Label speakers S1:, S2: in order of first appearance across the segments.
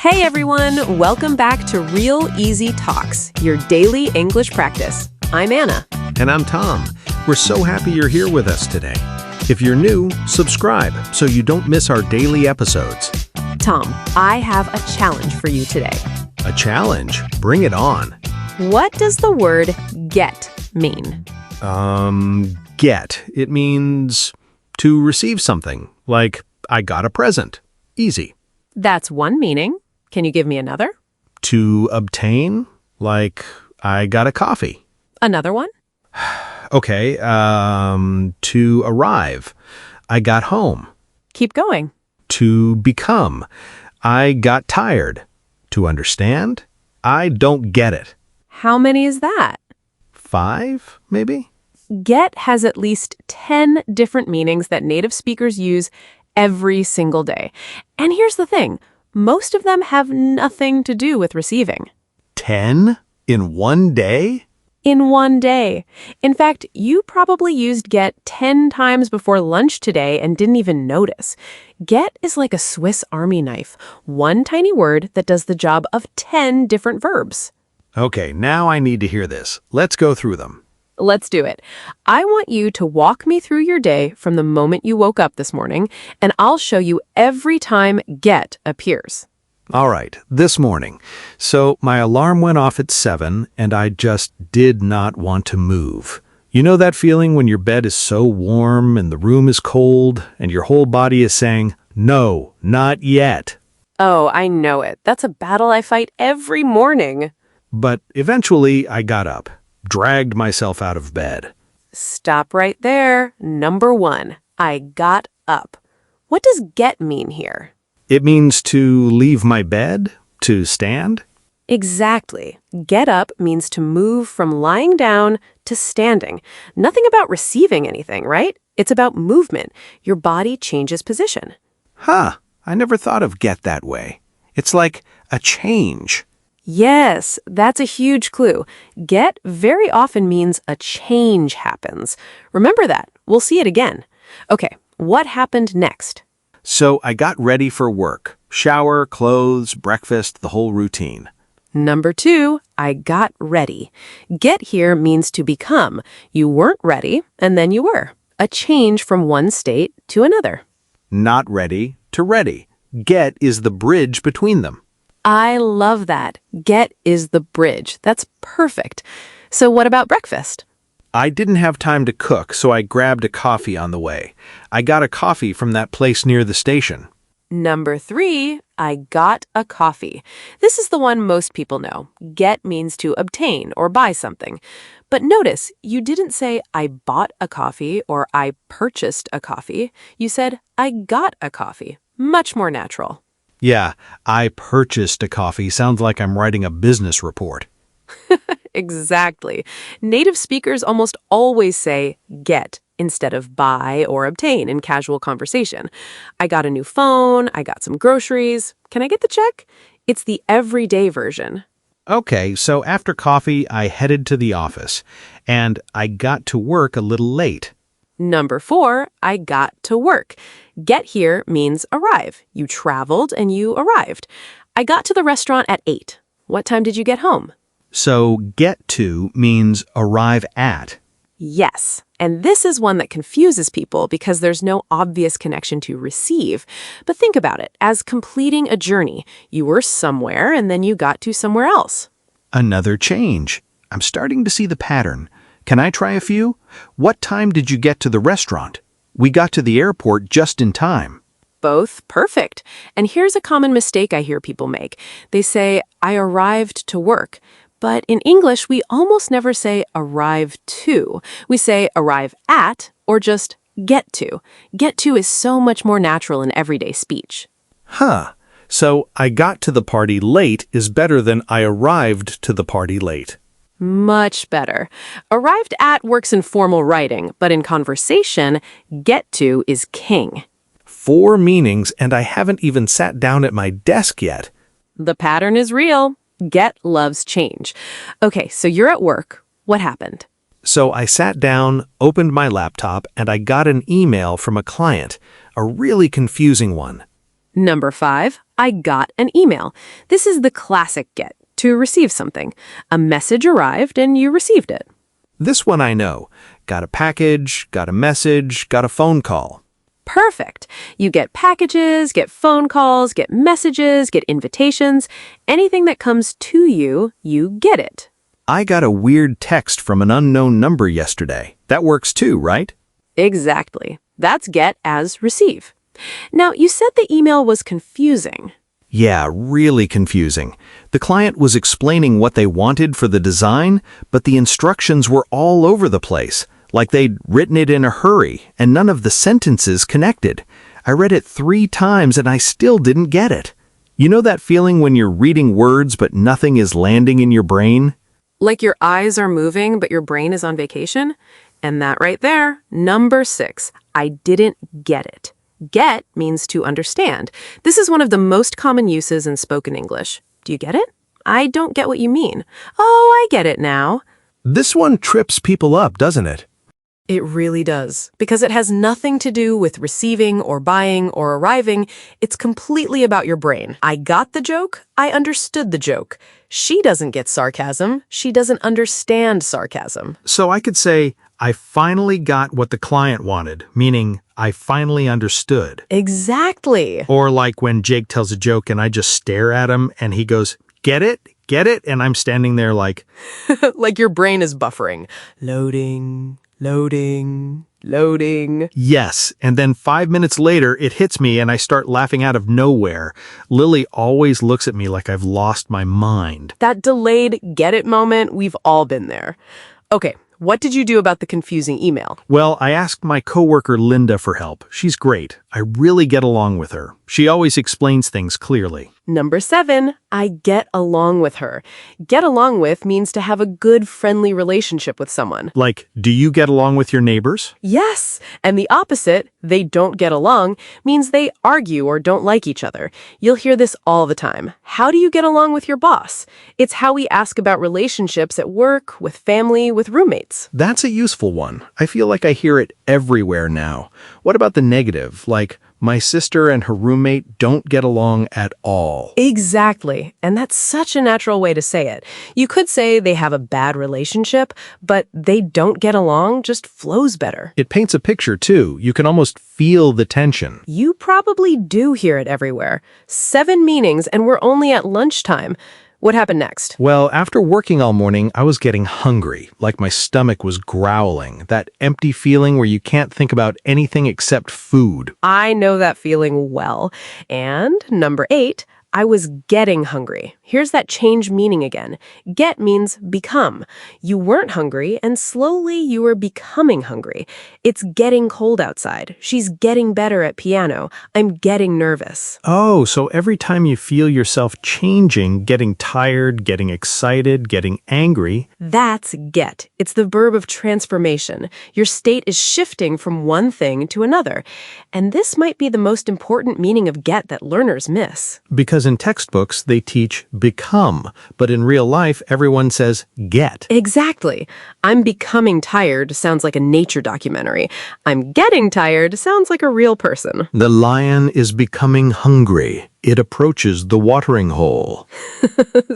S1: Hey everyone, welcome back to Real Easy Talks, your daily English practice. I'm Anna.
S2: And I'm Tom. We're so happy you're here with us today. If you're new, subscribe so you don't miss our daily episodes.
S1: Tom, I have a challenge for you today.
S2: A challenge? Bring it on.
S1: What does the word get mean?
S2: Get. It means to receive something, like I got a present. Easy.
S1: That's one meaning. Can you give me another?
S2: To obtain, like I got a coffee.
S1: Another one?
S2: Okay, to arrive. I got home.
S1: Keep going.
S2: To become. I got tired. To understand. I don't get it.
S1: How many is that?
S2: 5, maybe?
S1: Get has at least 10 different meanings that native speakers use every single day. And here's the thing. Most of them have nothing to do with receiving.
S2: 10 in one day?
S1: In one day. In fact, you probably used get 10 times before lunch today and didn't even notice. Get is like a Swiss Army knife, one tiny word that does the job of 10 different verbs.
S2: Okay, now I need to hear this. Let's go through them.
S1: Let's do it. I want you to walk me through your day from the moment you woke up this morning, and I'll show you every time get appears.
S2: All right, this morning. So my alarm went off at 7, and I just did not want to move. You know that feeling when your bed is so warm and the room is cold, and your whole body is saying, no, not yet.
S1: Oh, I know it. That's a battle I fight every morning.
S2: But eventually I got up, dragged myself out of bed.
S1: Stop right there. Number 1, I got up. What does get mean here?
S2: It means to leave my bed, to stand.
S1: Exactly. Get up means to move from lying down to standing. Nothing about receiving anything, right? It's about movement. Your body changes position.
S2: Huh, I never thought of get that way. It's like a change.
S1: Yes, that's a huge clue. Get very often means a change happens. Remember that. We'll see it again. Okay, what happened next?
S2: So I got ready for work. Shower, clothes, breakfast, the whole routine.
S1: Number 2, I got ready. Get here means to become. You weren't ready, and then you were. A change from one state to another.
S2: Not ready to ready. Get is the bridge between them.
S1: I love that. Get is the bridge. That's perfect. So what about breakfast?
S2: I didn't have time to cook, so I grabbed a coffee on the way. I got a coffee from that place near the station.
S1: Number 3, I got a coffee. This is the one most people know. Get means to obtain or buy something. But notice, you didn't say I bought a coffee or I purchased a coffee. You said I got a coffee. Much more natural.
S2: Yeah, I purchased a coffee sounds like I'm writing a business report.
S1: Exactly. Native speakers almost always say get instead of buy or obtain in casual conversation. I got a new phone, I got some groceries. Can I get the check? It's the everyday version.
S2: Okay, so after coffee, I headed to the office, and I got to work a little late.
S1: Number 4, I got to work. Get here means arrive. You traveled and you arrived. I got to the restaurant at 8. What time did you get home?
S2: So get to means arrive at.
S1: Yes, and this is one that confuses people because there's no obvious connection to receive. But think about it as completing a journey. You were somewhere and then you got to somewhere else.
S2: Another change. I'm starting to see the pattern. Can I try a few? What time did you get to the restaurant? We got to the airport just in time.
S1: Both perfect. And here's a common mistake I hear people make. They say, I arrived to work. But in English, we almost never say arrive to. We say arrive at or just get to. Get to is so much more natural in everyday speech.
S2: Huh. So I got to the party late is better than I arrived to the party late.
S1: Much better. Arrived at works in formal writing, but in conversation, get to is king.
S2: 4 meanings, and I haven't even sat down at my desk yet.
S1: The pattern is real. Get loves change. Okay, so you're at work. What happened?
S2: So I sat down, opened my laptop, and I got an email from a client, a really confusing one.
S1: Number 5, I got an email. This is the classic get, to receive something. A message arrived and you received it.
S2: This one I know. Got a package, got a message, got a phone call.
S1: Perfect. You get packages, get phone calls, get messages, get invitations. Anything that comes to you, you get it.
S2: I got a weird text from an unknown number yesterday. That works too, right?
S1: Exactly. That's get as receive. Now, you said the email was confusing.
S2: Yeah, really confusing. The client was explaining what they wanted for the design, but the instructions were all over the place, like they'd written it in a hurry, and none of the sentences connected. I read it 3 times and I still didn't get it. You know that feeling when you're reading words but nothing is landing in your brain?
S1: Like your eyes are moving, but your brain is on vacation? And that right there, number 6, I didn't get it. Get means to understand. This is one of the most common uses in spoken English. Do you get it? I don't get what you mean. Oh, I get it now.
S2: This one trips people up, doesn't it?
S1: It really does, because it has nothing to do with receiving or buying or arriving. It's completely about your brain. I got the joke. I understood the joke. She doesn't get sarcasm. She doesn't understand sarcasm.
S2: So I could say, I finally got what the client wanted, meaning I finally understood.
S1: Exactly.
S2: Or like when Jake tells a joke and I just stare at him and he goes, get it? Get it? And I'm standing there like...
S1: Like your brain is buffering. Loading, loading, loading.
S2: Yes, and then 5 minutes later, it hits me and I start laughing out of nowhere. Lily always looks at me like I've lost my mind.
S1: That delayed get it moment, we've all been there. Okay, what did you do about the confusing email?
S2: Well, I asked my coworker Linda for help. She's great. I really get along with her. She always explains things clearly.
S1: Number 7, I get along with her. Get along with means to have a good, friendly relationship with someone.
S2: Like, do you get along with your neighbors?
S1: Yes, and the opposite, they don't get along, means they argue or don't like each other. You'll hear this all the time. How do you get along with your boss? It's how we ask about relationships at work, with family, with roommates.
S2: That's a useful one. I feel like I hear it everywhere now. What about the negative? Like, my sister and her roommate don't get along at all.
S1: Exactly. And that's such a natural way to say it. You could say they have a bad relationship, but they don't get along just flows better.
S2: It paints a picture, too. You can almost feel the tension.
S1: You probably do hear it everywhere. 7 meanings, and we're only at lunchtime. What happened next?
S2: Well, after working all morning, I was getting hungry, like my stomach was growling. That empty feeling where you can't think about anything except food.
S1: I know that feeling well. And number 8, I was getting hungry. Here's that change meaning again. Get means become. You weren't hungry, and slowly you were becoming hungry. It's getting cold outside. She's getting better at piano. I'm getting nervous.
S2: Oh, so every time you feel yourself changing, getting tired, getting excited, getting angry...
S1: That's get. It's the verb of transformation. Your state is shifting from one thing to another. And this might be the most important meaning of get that learners miss.
S2: Because in textbooks, they teach become, but in real life, everyone says get.
S1: Exactly. I'm becoming tired sounds like a nature documentary. I'm getting tired sounds like a real person.
S2: The lion is becoming hungry. It approaches the watering hole.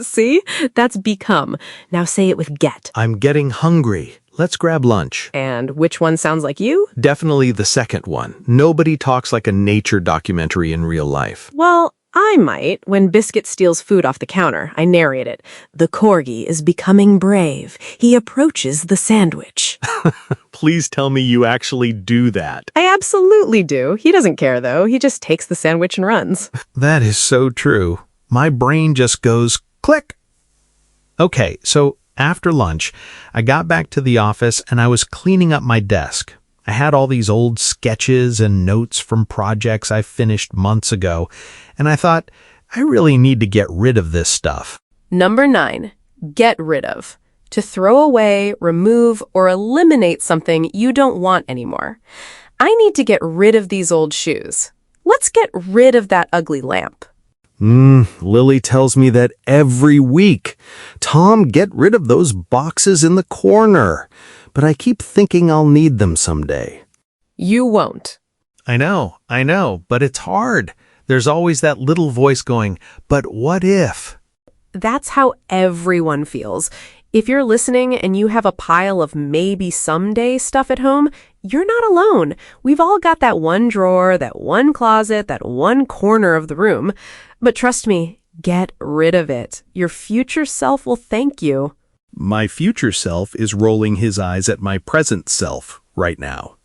S1: See? That's become. Now say it with get.
S2: I'm getting hungry. Let's grab lunch.
S1: And which one sounds like you?
S2: Definitely the second one. Nobody talks like a nature documentary in real life.
S1: Well, I might. When Biscuit steals food off the counter, I narrate it. The corgi is becoming brave. He approaches the sandwich.
S2: Please tell me you actually do that.
S1: I absolutely do. He doesn't care, though. He just takes the sandwich and runs.
S2: That is so true. My brain just goes click. Okay, so after lunch, I got back to the office and I was cleaning up my desk. I had all these old sketches and notes from projects I finished months ago, and I thought, I really need to get rid of this stuff.
S1: Number 9, get rid of. To throw away, remove, or eliminate something you don't want anymore. I need to get rid of these old shoes. Let's get rid of that ugly lamp.
S2: Lily tells me that every week. Tom, get rid of those boxes in the corner. But I keep thinking I'll need them someday.
S1: You won't.
S2: I know, but it's hard. There's always that little voice going, but what if?
S1: That's how everyone feels. If you're listening and you have a pile of maybe someday stuff at home, you're not alone. We've all got that one drawer, that one closet, that one corner of the room. But trust me, get rid of it. Your future self will thank you.
S2: My future self is rolling his eyes at my present self right now.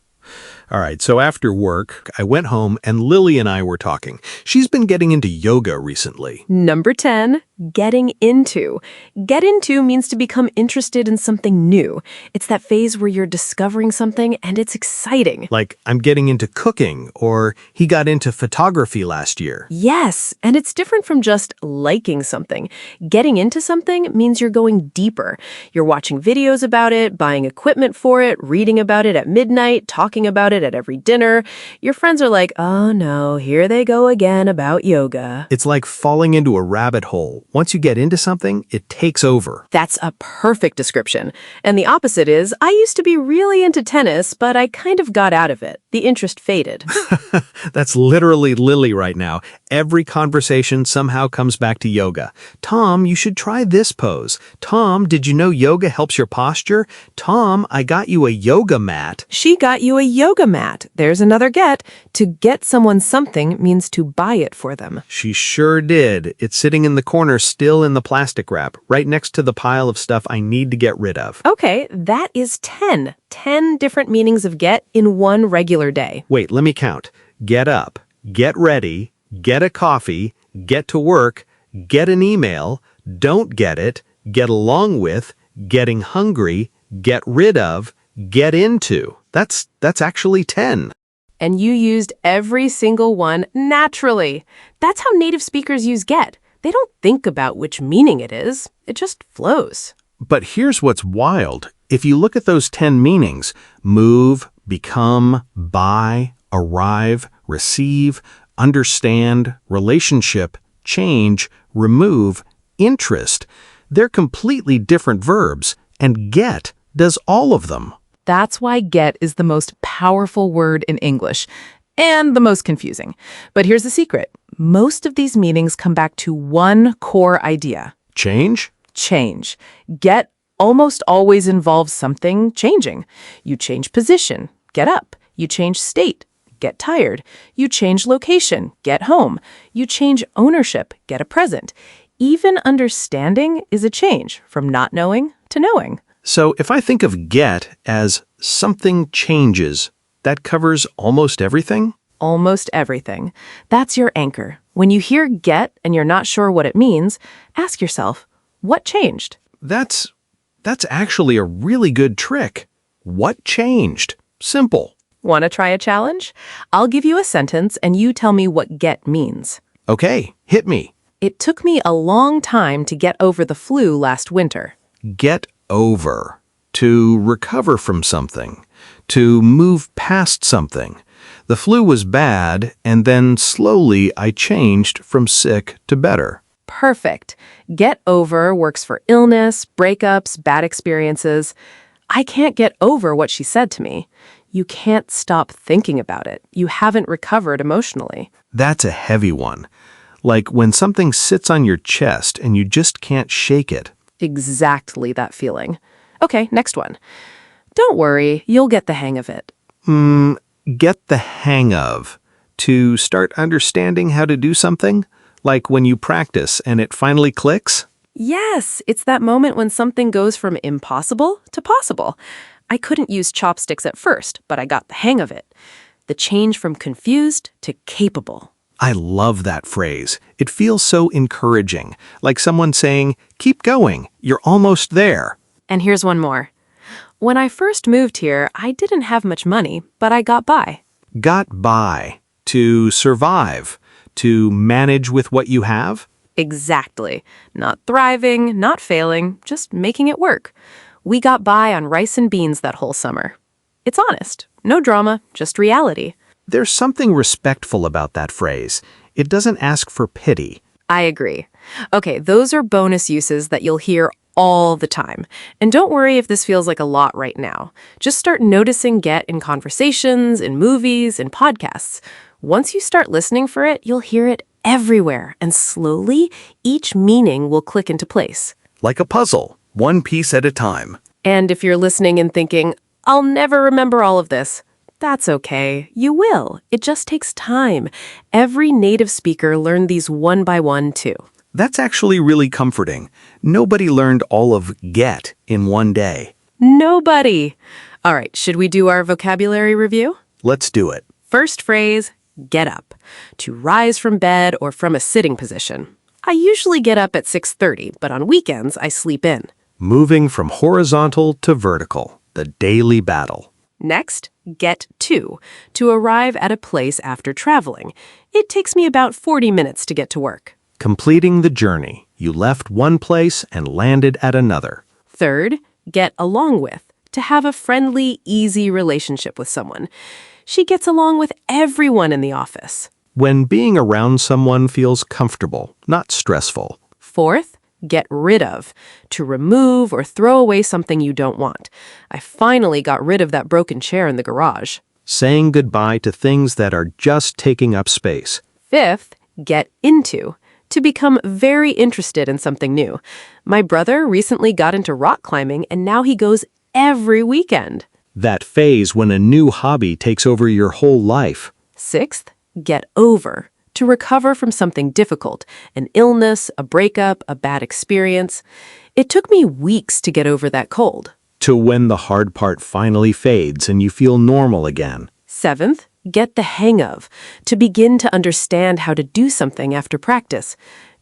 S2: All right, so after work, I went home and Lily and I were talking. She's been getting into yoga recently.
S1: Number 10, getting into. Get into means to become interested in something new. It's that phase where you're discovering something and it's exciting.
S2: Like, I'm getting into cooking, or he got into photography last year.
S1: Yes, and it's different from just liking something. Getting into something means you're going deeper. You're watching videos about it, buying equipment for it, reading about it at midnight, talking about it at every dinner. Your friends are like, oh no, here they go again about yoga.
S2: It's like falling into a rabbit hole. Once you get into something, it takes over.
S1: That's a perfect description. And the opposite is, I used to be really into tennis, but I kind of got out of it. The interest faded.
S2: That's literally Lily right now. Every conversation somehow comes back to yoga. Tom, you should try this pose. Tom, did you know yoga helps your posture? Tom, I got you a yoga mat.
S1: She got you a yoga mat. There's another get. To get someone something means to buy it for them.
S2: She sure did. It's sitting in the corner still in the plastic wrap, right next to the pile of stuff I need to get rid of.
S1: Okay, that is 10. 10 different meanings of get in one regular day.
S2: Wait, let me count. Get up, get ready, get a coffee, get to work, get an email, don't get it, get along with, getting hungry, get rid of, get into. That's actually 10.
S1: And you used every single one naturally. That's how native speakers use get. They don't think about which meaning it is. It just flows.
S2: But here's what's wild. If you look at those 10 meanings, move, become, buy, arrive, receive, understand, relationship, change, remove, interest, they're completely different verbs, and get does all of them.
S3: That's why get is the most powerful word in English and the most confusing. But here's the secret. Most of these meanings come back to one core idea.
S2: Change?
S3: Change. Get almost always involves something changing. You change position, get up. You change state, get tired. You change location, get home. You change ownership, get a present. Even understanding is a change from not knowing to knowing.
S2: So if I think of get as something changes, that covers almost everything?
S3: Almost everything. That's your anchor. When you hear get and you're not sure what it means, ask yourself, what changed?
S2: That's actually a really good trick. What changed? Simple.
S3: Want to try a challenge? I'll give you a sentence and you tell me what get means.
S2: Okay, hit me.
S3: It took me a long time to get over the flu last winter.
S2: Get over. To recover from something. To move past something. The flu was bad, and then slowly I changed from sick to better.
S3: Perfect. Get over works for illness, breakups, bad experiences. I can't get over what she said to me. You can't stop thinking about it. You haven't recovered emotionally.
S2: That's a heavy one. Like when something sits on your chest and you just can't shake it.
S3: Exactly that feeling. Okay, next one. Don't worry, you'll get the hang of it.
S2: Get the hang of. To start understanding how to do something? Like when you practice and it finally clicks?
S1: Yes, it's that moment when something goes from impossible to possible. I couldn't use chopsticks at first, but I got the hang of it. The change from confused to capable.
S2: I love that phrase. It feels so encouraging, like someone saying, keep going, you're almost there.
S1: And here's one more. When I first moved here, I didn't have much money, but I got by.
S2: Got by. To survive. To manage with what you have?
S1: Exactly. Not thriving, not failing, just making it work. We got by on rice and beans that whole summer. It's honest. No drama, just reality.
S2: There's something respectful about that phrase. It doesn't ask for pity.
S1: I agree. Okay, those are bonus uses that you'll hear all the time. And don't worry if this feels like a lot right now. Just start noticing get in conversations, in movies, in podcasts. Once you start listening for it, you'll hear it everywhere, and slowly, each meaning will click into place.
S2: Like a puzzle, one piece at a time.
S1: And if you're listening and thinking, I'll never remember all of this, that's okay. You will. It just takes time. Every native speaker learned these one by one, too.
S2: That's actually really comforting. Nobody learned all of get in one day.
S1: Nobody. All right, should we do our vocabulary review?
S2: Let's do it.
S1: First phrase, get up. To rise from bed or from a sitting position. I usually get up at 6:30, but on weekends I sleep in.
S2: Moving from horizontal to vertical, the daily battle.
S1: Next, get to arrive at a place after traveling. It takes me about 40 minutes to get to work.
S2: Completing the journey. You left one place and landed at another.
S1: Third, get along with. To have a friendly, easy relationship with someone. She gets along with everyone in the office.
S2: When being around someone feels comfortable, not stressful.
S1: Fourth, get rid of. To remove or throw away something you don't want. I finally got rid of that broken chair in the garage.
S2: Saying goodbye to things that are just taking up space.
S1: Fifth, get into. To become very interested in something new. My brother recently got into rock climbing and now he goes every weekend.
S2: That phase when a new hobby takes over your whole life.
S1: Sixth, get over. To recover from something difficult, an illness, a breakup, a bad experience. It took me weeks to get over that cold.
S2: To when the hard part finally fades and you feel normal again.
S1: Seventh, get the hang of. To begin to understand how to do something after practice.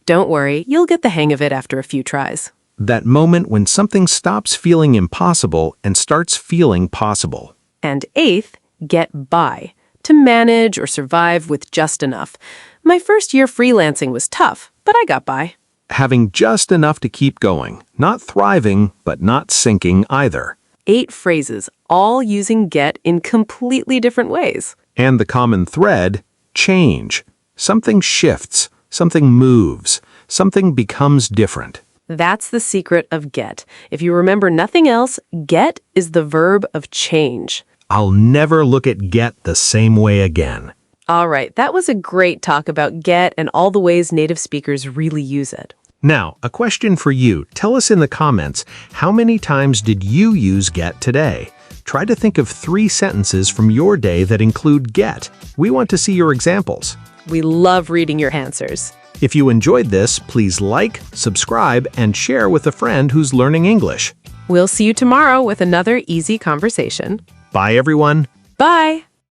S1: Don't worry, you'll get the hang of it after a few tries.
S2: That moment when something stops feeling impossible and starts feeling possible.
S1: And eighth, get by. To manage or survive with just enough. My first year freelancing was tough, but I got by.
S2: Having just enough to keep going. Not thriving, but not sinking either.
S1: 8 phrases, all using get in completely different ways.
S2: And the common thread, change. Something shifts, something moves, something becomes different.
S1: That's the secret of get. If you remember nothing else, get is the verb of change.
S2: I'll never look at get the same way again.
S1: All right, that was a great talk about get and all the ways native speakers really use it.
S2: Now, a question for you. Tell us in the comments, how many times did you use get today? Try to think of 3 sentences from your day that include get. We want to see your examples.
S1: We love reading your answers.
S2: If you enjoyed this, please like, subscribe, and share with a friend who's learning English.
S1: We'll see you tomorrow with another easy conversation.
S2: Bye, everyone.
S1: Bye!